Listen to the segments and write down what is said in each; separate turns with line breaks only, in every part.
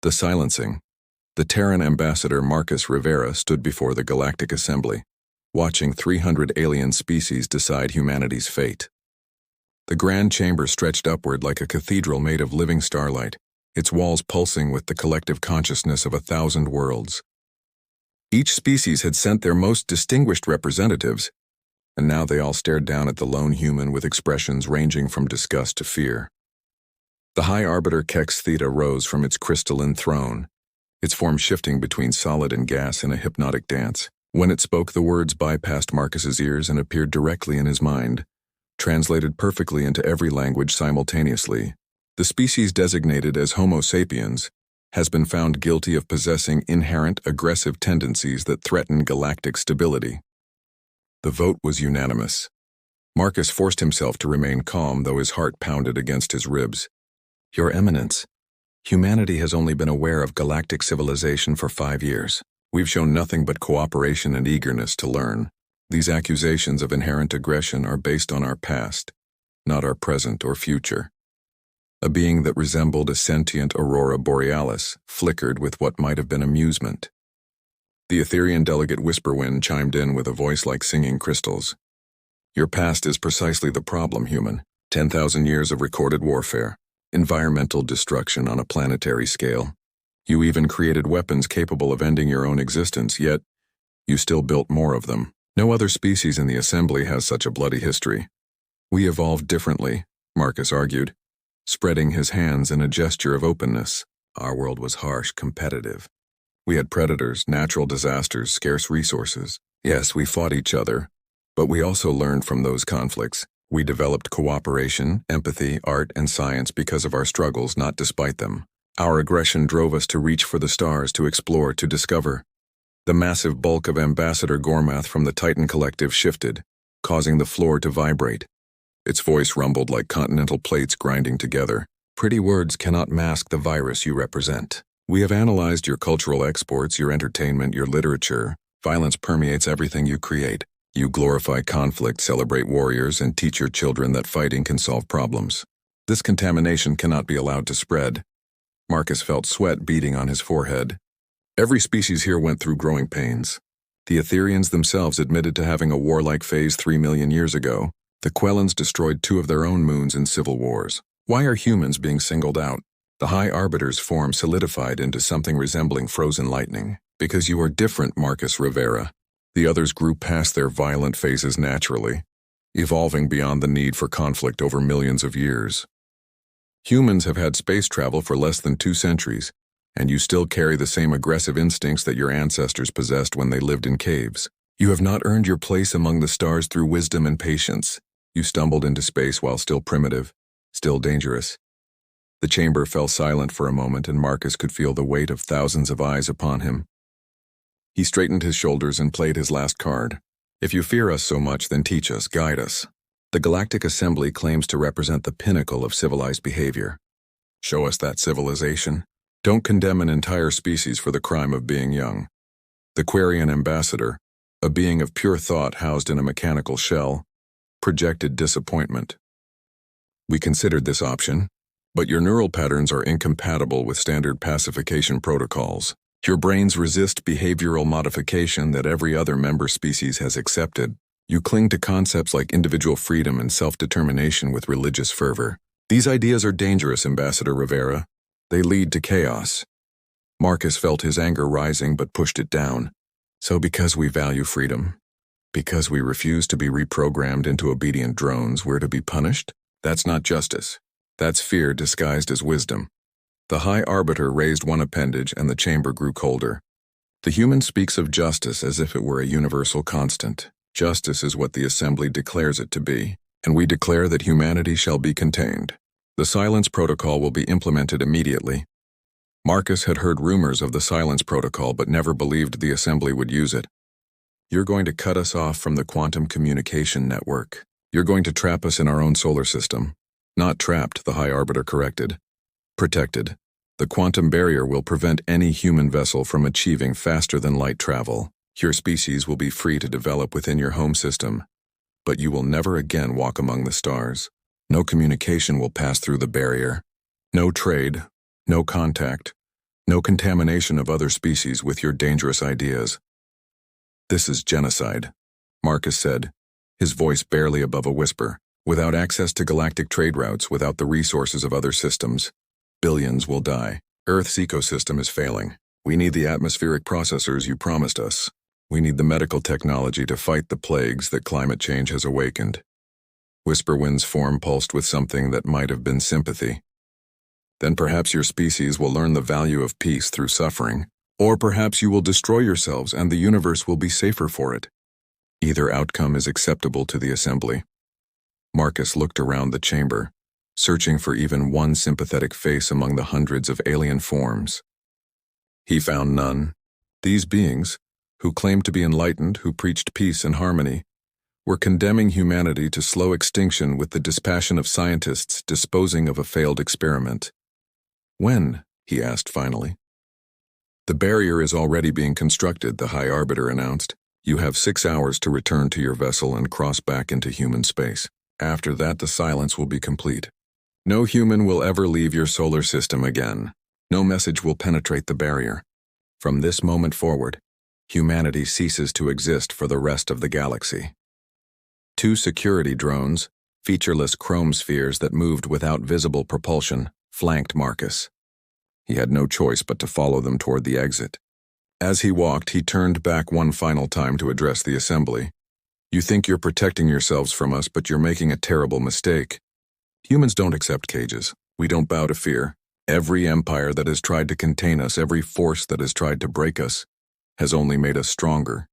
The silencing. The Terran ambassador Marcus Rivera stood before the Galactic Assembly, watching 300 alien species decide humanity's fate. The grand chamber stretched upward like a cathedral made of living starlight, its walls pulsing with the collective consciousness of 1,000 worlds. Each species had sent their most distinguished representatives, and now they all stared down at the lone human with expressions ranging from disgust to fear. The High Arbiter Kex Theta rose from its crystalline throne, its form shifting between solid and gas in a hypnotic dance. When it spoke, the words bypassed Marcus's ears and appeared directly in his mind, translated perfectly into every language simultaneously. The species designated as Homo sapiens has been found guilty of possessing inherent aggressive tendencies that threaten galactic stability. The vote was unanimous. Marcus forced himself to remain calm, though his heart pounded against his ribs. Your Eminence, humanity has only been aware of galactic civilization for 5 years. We've shown nothing but cooperation and eagerness to learn. These accusations of inherent aggression are based on our past, not our present or future. A being that resembled a sentient aurora borealis flickered with what might have been amusement. The Etherean delegate Whisperwind chimed in with a voice like singing crystals. Your past is precisely the problem, human. 10,000 years of recorded warfare. Environmental destruction on a planetary scale. You even created weapons capable of ending your own existence, yet you still built more of them. No other species in the Assembly has such a bloody history. We evolved differently, Marcus argued, spreading his hands in a gesture of openness. Our world was harsh, competitive. We had predators, natural disasters, scarce resources. Yes, we fought each other, but we also learned from those conflicts. We developed cooperation, empathy, art, and science because of our struggles, not despite them. Our aggression drove us to reach for the stars, to explore, to discover. The massive bulk of Ambassador Gormath from the Titan Collective shifted, causing the floor to vibrate. Its voice rumbled like continental plates grinding together. Pretty words cannot mask the virus you represent. We have analyzed your cultural exports, your entertainment, your literature. Violence permeates everything you create. You glorify conflict, celebrate warriors, and teach your children that fighting can solve problems. This contamination cannot be allowed to spread. Marcus felt sweat beading on his forehead. Every species here went through growing pains. The Etherians themselves admitted to having a warlike phase 3 million years ago. The Quellans destroyed 2 of their own moons in civil wars. Why are humans being singled out? The High Arbiter's form solidified into something resembling frozen lightning. Because you are different, Marcus Rivera. The others grew past their violent phases naturally, evolving beyond the need for conflict over millions of years. Humans have had space travel for less than 2 centuries, and you still carry the same aggressive instincts that your ancestors possessed when they lived in caves. You have not earned your place among the stars through wisdom and patience. You stumbled into space while still primitive, still dangerous. The chamber fell silent for a moment, and Marcus could feel the weight of thousands of eyes upon him. He straightened his shoulders and played his last card. If you fear us so much, then teach us, guide us. The Galactic Assembly claims to represent the pinnacle of civilized behavior. Show us that civilization. Don't condemn an entire species for the crime of being young. The Quarian ambassador, a being of pure thought housed in a mechanical shell, projected disappointment. We considered this option, but your neural patterns are incompatible with standard pacification protocols. Your brains resist behavioral modification that every other member species has accepted. You cling to concepts like individual freedom and self-determination with religious fervor. These ideas are dangerous, Ambassador Rivera. They lead to chaos. Marcus felt his anger rising but pushed it down. So because we value freedom, because we refuse to be reprogrammed into obedient drones, we're to be punished? That's not justice. That's fear disguised as wisdom. The High Arbiter raised one appendage and the chamber grew colder. The human speaks of justice as if it were a universal constant. Justice is what the Assembly declares it to be, and we declare that humanity shall be contained. The silence protocol will be implemented immediately. Marcus had heard rumors of the silence protocol but never believed the Assembly would use it. You're going to cut us off from the quantum communication network. You're going to trap us in our own solar system. Not trapped, the High Arbiter corrected. Protected. The quantum barrier will prevent any human vessel from achieving faster-than-light travel. Your species will be free to develop within your home system, but you will never again walk among the stars. No communication will pass through the barrier. No trade, no contact, No contamination of other species with your dangerous ideas. This is genocide, Marcus said, his voice barely above a whisper. Without access to galactic trade routes, without the resources of other systems, billions will die. Earth's ecosystem is failing. We need the atmospheric processors you promised us. We need the medical technology to fight the plagues that climate change has awakened. Whisperwind's form pulsed with something that might have been sympathy. Then perhaps your species will learn the value of peace through suffering, or perhaps you will destroy yourselves and the universe will be safer for it. Either outcome is acceptable to the assembly. Marcus looked around the chamber, searching for even one sympathetic face among the hundreds of alien forms. He found none. These beings, who claimed to be enlightened, who preached peace and harmony, were condemning humanity to slow extinction with the dispassion of scientists disposing of a failed experiment. When? He asked finally. The barrier is already being constructed, the High Arbiter announced. You have 6 hours to return to your vessel and cross back into human space. After that, the silence will be complete. No human will ever leave your solar system again. No message will penetrate the barrier. From this moment forward, humanity ceases to exist for the rest of the galaxy. 2 security drones, featureless chrome spheres that moved without visible propulsion, flanked Marcus. He had no choice but to follow them toward the exit. As he walked, he turned back one final time to address the assembly. You think you're protecting yourselves from us, but you're making a terrible mistake. Humans don't accept cages. We don't bow to fear. Every empire that has tried to contain us, every force that has tried to break us, has only made us stronger.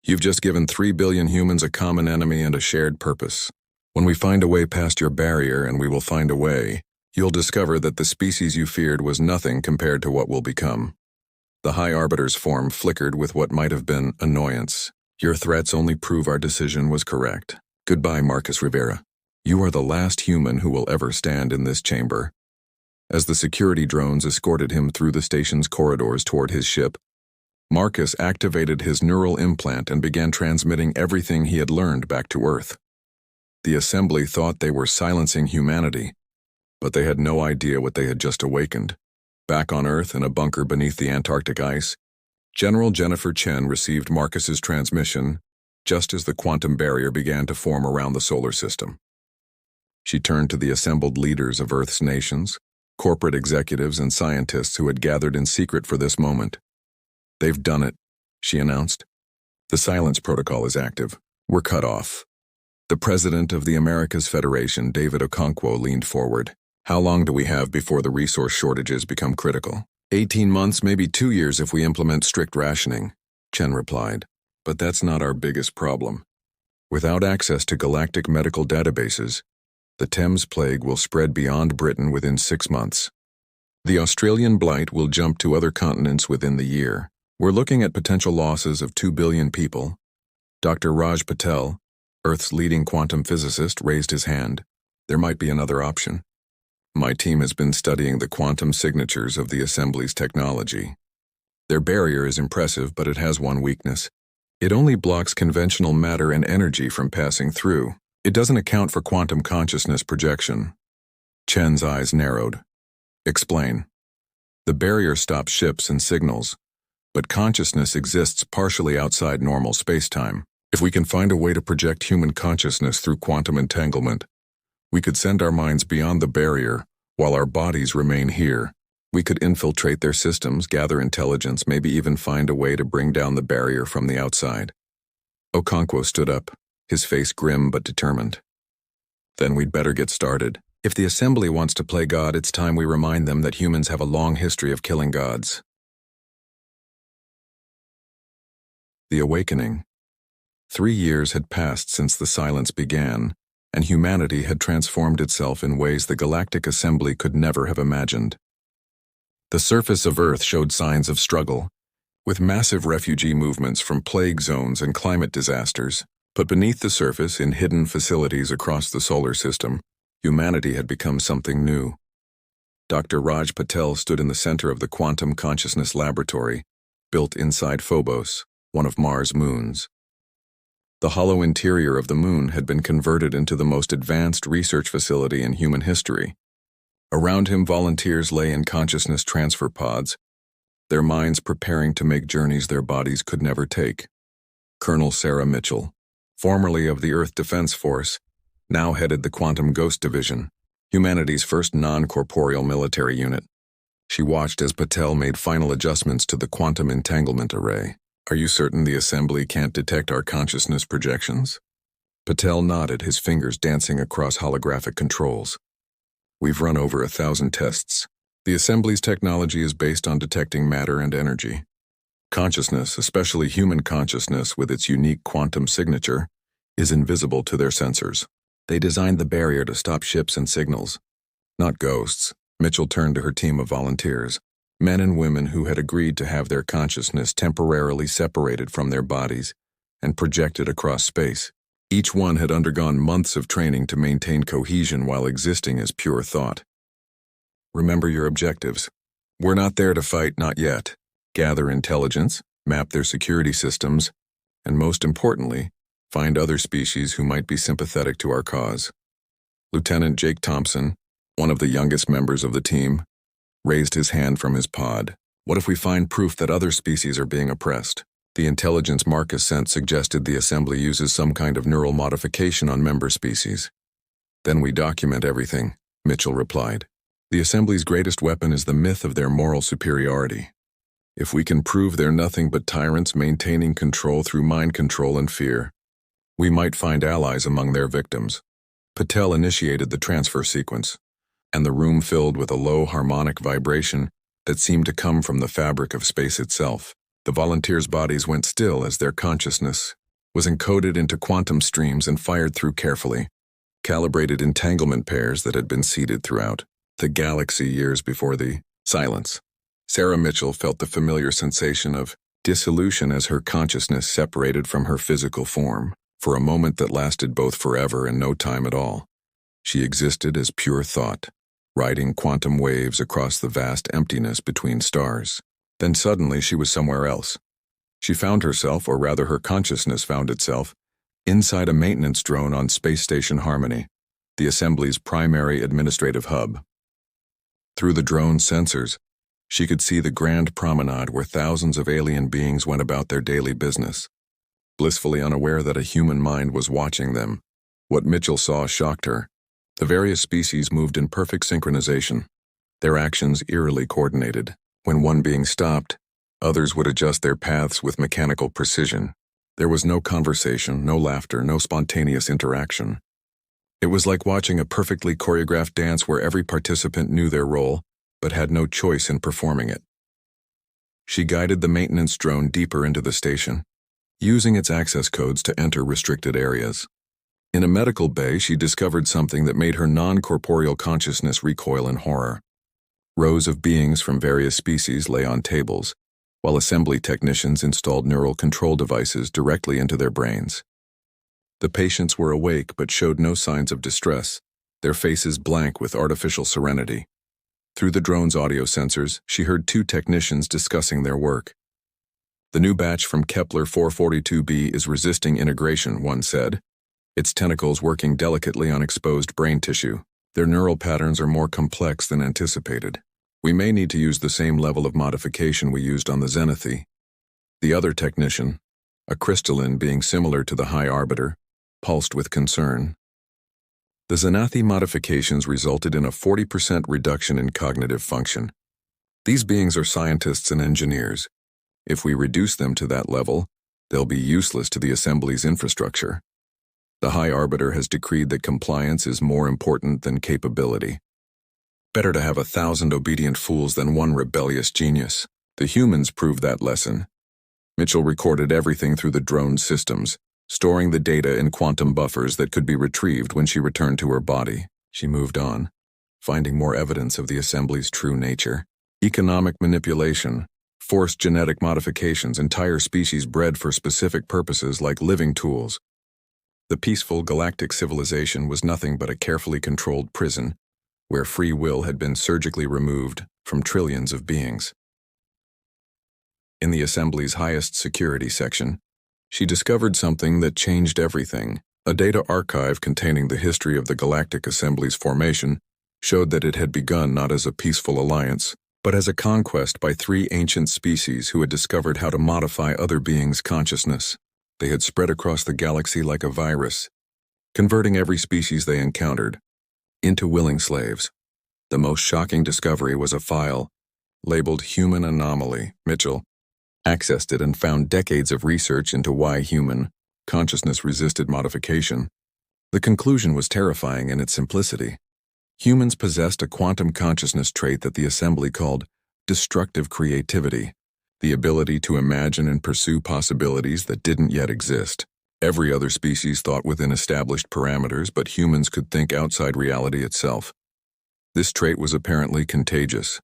You've just given 3 billion humans a common enemy and a shared purpose. When we find a way past your barrier, and we will find a way, you'll discover that the species you feared was nothing compared to what will become. The High Arbiter's form flickered with what might have been annoyance. Your threats only prove our decision was correct. Goodbye, Marcus Rivera. You are the last human who will ever stand in this chamber. As the security drones escorted him through the station's corridors toward his ship, Marcus activated his neural implant and began transmitting everything he had learned back to Earth. The assembly thought they were silencing humanity, but they had no idea what they had just awakened. Back on Earth, in a bunker beneath the Antarctic ice, General Jennifer Chen received Marcus's transmission just as the quantum barrier began to form around the solar system. She turned to the assembled leaders of Earth's nations, corporate executives and scientists who had gathered in secret for this moment. They've done it, she announced. The silence protocol is active. We're cut off. The president of the Americas Federation, David Okonkwo, leaned forward. How long do we have before the resource shortages become critical? 18 months, maybe 2 years if we implement strict rationing, Chen replied. But that's not our biggest problem. Without access to galactic medical databases, the Thames plague will spread beyond Britain within 6 months. The Australian blight will jump to other continents within the year. We're looking at potential losses of 2 billion people. Dr. Raj Patel, Earth's leading quantum physicist, raised his hand. There might be another option. My team has been studying the quantum signatures of the Assembly's technology. Their barrier is impressive, but it has one weakness. It only blocks conventional matter and energy from passing through. It doesn't account for quantum consciousness projection. Chen's eyes narrowed. Explain. The barrier stops ships and signals, but consciousness exists partially outside normal space-time. If we can find a way to project human consciousness through quantum entanglement, we could send our minds beyond the barrier while our bodies remain here. We could infiltrate their systems, gather intelligence, maybe even find a way to bring down the barrier from the outside. Okonkwo stood up, his face grim but determined. Then we'd better get started. If the Assembly wants to play God, it's time we remind them that humans have a long history of killing gods. The Awakening. 3 years had passed since the silence began, and humanity had transformed itself in ways the Galactic Assembly could never have imagined. The surface of Earth showed signs of struggle, with massive refugee movements from plague zones and climate disasters. But beneath the surface, in hidden facilities across the solar system, humanity had become something new. Dr. Raj Patel stood in the center of the Quantum Consciousness Laboratory, built inside Phobos, one of Mars' moons. The hollow interior of the moon had been converted into the most advanced research facility in human history. Around him, volunteers lay in consciousness transfer pods, their minds preparing to make journeys their bodies could never take. Colonel Sarah Mitchell, formerly of the Earth Defense Force, now headed the Quantum Ghost Division, humanity's first non-corporeal military unit. She watched as Patel made final adjustments to the quantum entanglement array. "Are you certain the assembly can't detect our consciousness projections?" Patel nodded, his fingers dancing across holographic controls. "We've run over 1,000 tests. The assembly's technology is based on detecting matter and energy. Consciousness, especially human consciousness with its unique quantum signature, is invisible to their sensors. They designed the barrier to stop ships and signals. Not ghosts." Mitchell turned to her team of volunteers, men and women who had agreed to have their consciousness temporarily separated from their bodies and projected across space. Each one had undergone months of training to maintain cohesion while existing as pure thought. "Remember your objectives. We're not there to fight, not yet. Gather intelligence, map their security systems, and most importantly, find other species who might be sympathetic to our cause." Lieutenant Jake Thompson, one of the youngest members of the team, raised his hand from his pod. "What if we find proof that other species are being oppressed?" The intelligence Marcus sent suggested the assembly uses some kind of neural modification on member species. "Then we document everything," Mitchell replied. "The assembly's greatest weapon is the myth of their moral superiority. If we can prove they're nothing but tyrants maintaining control through mind control and fear, we might find allies among their victims." Patel initiated the transfer sequence, and the room filled with a low harmonic vibration that seemed to come from the fabric of space itself. The volunteers' bodies went still as their consciousness was encoded into quantum streams and fired through carefully calibrated entanglement pairs that had been seeded throughout the galaxy years before the silence. Sarah Mitchell felt the familiar sensation of dissolution as her consciousness separated from her physical form, for a moment that lasted both forever and no time at all. She existed as pure thought, riding quantum waves across the vast emptiness between stars. Then suddenly she was somewhere else. She found herself, or rather her consciousness found itself, inside a maintenance drone on Space Station Harmony, the assembly's primary administrative hub. Through the drone's sensors, she could see the grand promenade where thousands of alien beings went about their daily business, blissfully unaware that a human mind was watching them. What Mitchell saw shocked her. The various species moved in perfect synchronization, their actions eerily coordinated. When one being stopped, others would adjust their paths with mechanical precision. There was no conversation, no laughter, no spontaneous interaction. It was like watching a perfectly choreographed dance where every participant knew their role, but had no choice in performing it. She guided the maintenance drone deeper into the station, using its access codes to enter restricted areas. In a medical bay, she discovered something that made her non-corporeal consciousness recoil in horror. Rows of beings from various species lay on tables, while assembly technicians installed neural control devices directly into their brains. The patients were awake but showed no signs of distress, their faces blank with artificial serenity. Through the drone's audio sensors, she heard two technicians discussing their work. "The new batch from Kepler 442b is resisting integration," one said, its tentacles working delicately on exposed brain tissue. "Their neural patterns are more complex than anticipated. We may need to use the same level of modification we used on the Zenithie." The other technician, a crystalline being similar to the High Arbiter, pulsed with concern. "The Zenithie modifications resulted in a 40% reduction in cognitive function. These beings are scientists and engineers. If we reduce them to that level, they'll be useless to the assembly's infrastructure. The High Arbiter has decreed that compliance is more important than capability. Better to have 1,000 obedient fools than one rebellious genius. The humans proved that lesson." Mitchell recorded everything through the drone's systems, storing the data in quantum buffers that could be retrieved when she returned to her body. She moved on, finding more evidence of the assembly's true nature. Economic manipulation, forced genetic modifications, entire species bred for specific purposes like living tools. The peaceful galactic civilization was nothing but a carefully controlled prison, where free will had been surgically removed from trillions of beings. In the assembly's highest security section, she discovered something that changed everything. A data archive containing the history of the Galactic Assembly's formation showed that it had begun not as a peaceful alliance, but as a conquest by 3 ancient species who had discovered how to modify other beings' consciousness. They had spread across the galaxy like a virus, converting every species they encountered into willing slaves. The most shocking discovery was a file labeled Human Anomaly. Mitchell accessed it and found decades of research into why human consciousness resisted modification. The conclusion was terrifying in its simplicity. Humans possessed a quantum consciousness trait that the Assembly called destructive creativity, the ability to imagine and pursue possibilities that didn't yet exist. Every other species thought within established parameters, but humans could think outside reality itself. This trait was apparently contagious.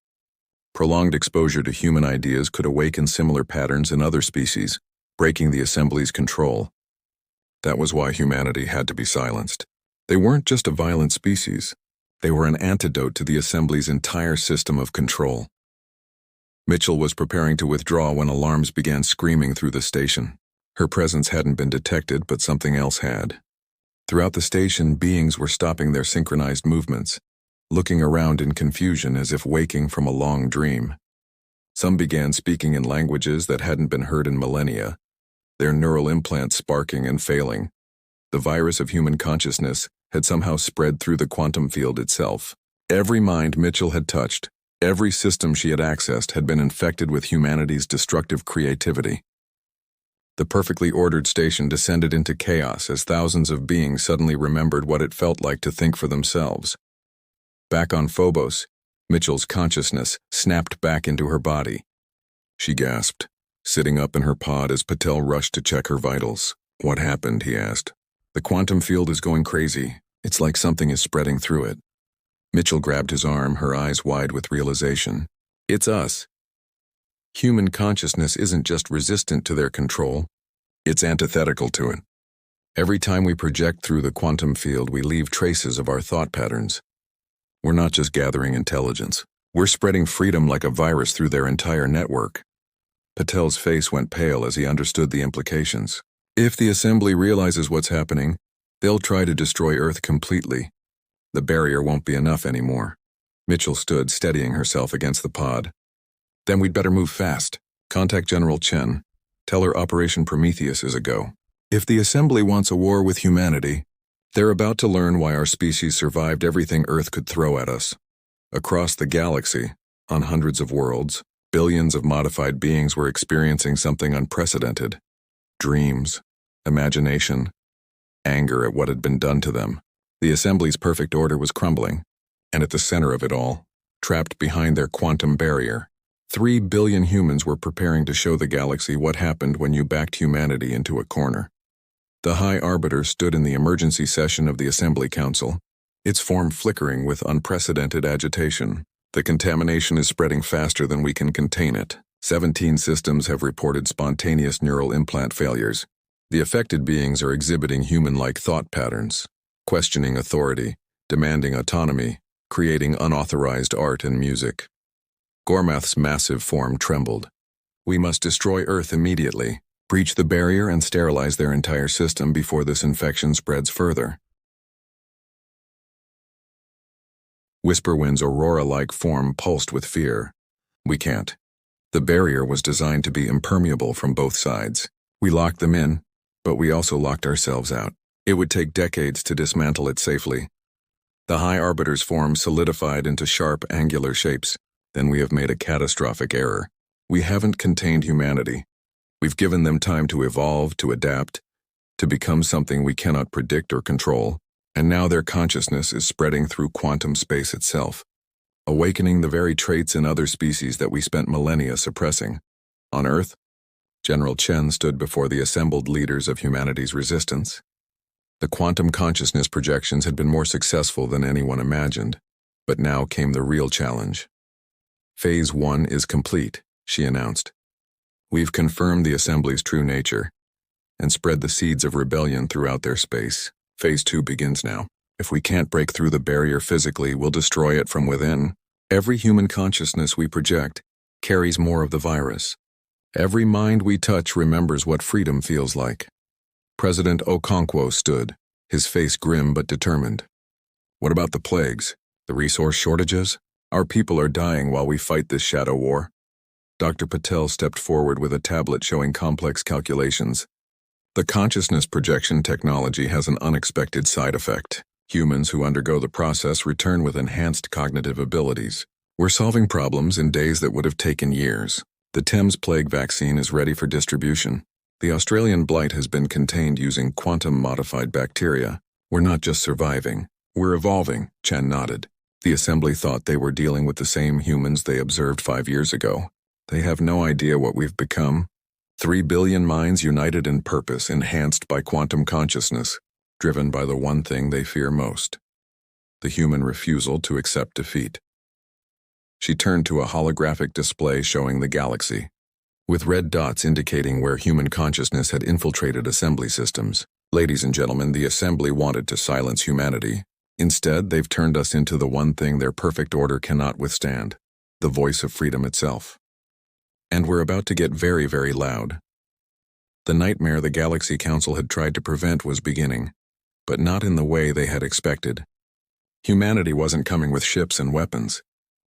Prolonged exposure to human ideas could awaken similar patterns in other species, breaking the Assembly's control. That was why humanity had to be silenced. They weren't just a violent species. They were an antidote to the Assembly's entire system of control. Mitchell was preparing to withdraw when alarms began screaming through the station. Her presence hadn't been detected, but something else had. Throughout the station, beings were stopping their synchronized movements, looking around in confusion as if waking from a long dream. Some began speaking in languages that hadn't been heard in millennia, their neural implants sparking and failing. The virus of human consciousness had somehow spread through the quantum field itself. Every mind Mitchell had touched, every system she had accessed had been infected with humanity's destructive creativity. The perfectly ordered station descended into chaos as thousands of beings suddenly remembered what it felt like to think for themselves. Back on Phobos, Mitchell's consciousness snapped back into her body. She gasped, sitting up in her pod as Patel rushed to check her vitals. "What happened?" he asked. "The quantum field is going crazy. It's like something is spreading through it." Mitchell grabbed his arm, her eyes wide with realization. "It's us. Human consciousness isn't just resistant to their control, it's antithetical to it. Every time we project through the quantum field, we leave traces of our thought patterns. We're not just gathering intelligence. We're spreading freedom like a virus through their entire network." Patel's face went pale as he understood the implications. If the Assembly realizes what's happening, they'll try to destroy Earth completely. The barrier won't be enough anymore. Mitchell stood, steadying herself against the pod. "Then we'd better move fast. Contact General Chen. Tell her Operation Prometheus is a go. If the Assembly wants a war with humanity, they're about to learn why our species survived everything Earth could throw at us. Across the galaxy, on hundreds of worlds, billions of modified beings were experiencing something unprecedented. Dreams, imagination, anger at what had been done to them. The Assembly's perfect order was crumbling, and at the center of it all, trapped behind their quantum barrier, 3 billion humans were preparing to show the galaxy what happened when you backed humanity into a corner. The High Arbiter stood in the emergency session of the Assembly Council, its form flickering with unprecedented agitation. "The contamination is spreading faster than we can contain it. 17 systems have reported spontaneous neural implant failures. The affected beings are exhibiting human-like thought patterns, questioning authority, demanding autonomy, creating unauthorized art and music." Gormath's massive form trembled. "We must destroy Earth immediately, breach the barrier and sterilize their entire system before this infection spreads further." Whisperwind's aurora-like form pulsed with fear. "We can't. The barrier was designed to be impermeable from both sides. We locked them in, but we also locked ourselves out. It would take decades to dismantle it safely." The High Arbiter's form solidified into sharp, angular shapes. "Then we have made a catastrophic error. We haven't contained humanity. We've given them time to evolve, to adapt, to become something we cannot predict or control, and now their consciousness is spreading through quantum space itself, awakening the very traits in other species that we spent millennia suppressing. On Earth, General Chen stood before the assembled leaders of humanity's resistance. The quantum consciousness projections had been more successful than anyone imagined, but now came the real challenge. "Phase 1 is complete," she announced. "We've confirmed the Assembly's true nature and spread the seeds of rebellion throughout their space. Phase 2 begins now. If we can't break through the barrier physically, we'll destroy it from within. Every human consciousness we project carries more of the virus. Every mind we touch remembers what freedom feels like." President Okonkwo stood, his face grim but determined. "What about the plagues? The resource shortages?" Our people are dying while we fight this shadow war. Dr. Patel stepped forward with a tablet showing complex calculations. The consciousness projection technology has an unexpected side effect. Humans who undergo the process return with enhanced cognitive abilities. We're solving problems in days that would have taken years. The Thames plague vaccine is ready for distribution. The Australian blight has been contained using quantum-modified bacteria. We're not just surviving, we're evolving, Chen nodded. The assembly thought they were dealing with the same humans they observed 5 years ago. They have no idea what we've become. 3 billion minds united in purpose, enhanced by quantum consciousness, driven by the one thing they fear most: the human refusal to accept defeat. She turned to a holographic display showing the galaxy, with red dots indicating where human consciousness had infiltrated assembly systems. Ladies and gentlemen, the assembly wanted to silence humanity. Instead, they've turned us into the one thing their perfect order cannot withstand: the voice of freedom itself. And we're about to get very, very loud. The nightmare the Galaxy Council had tried to prevent was beginning, but not in the way they had expected. Humanity wasn't coming with ships and weapons.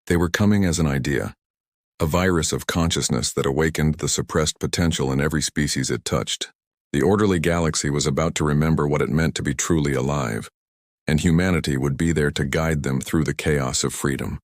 They were coming as an idea, a virus of consciousness that awakened the suppressed potential in every species it touched. The orderly galaxy was about to remember what it meant to be truly alive, and humanity would be there to guide them through the chaos of freedom.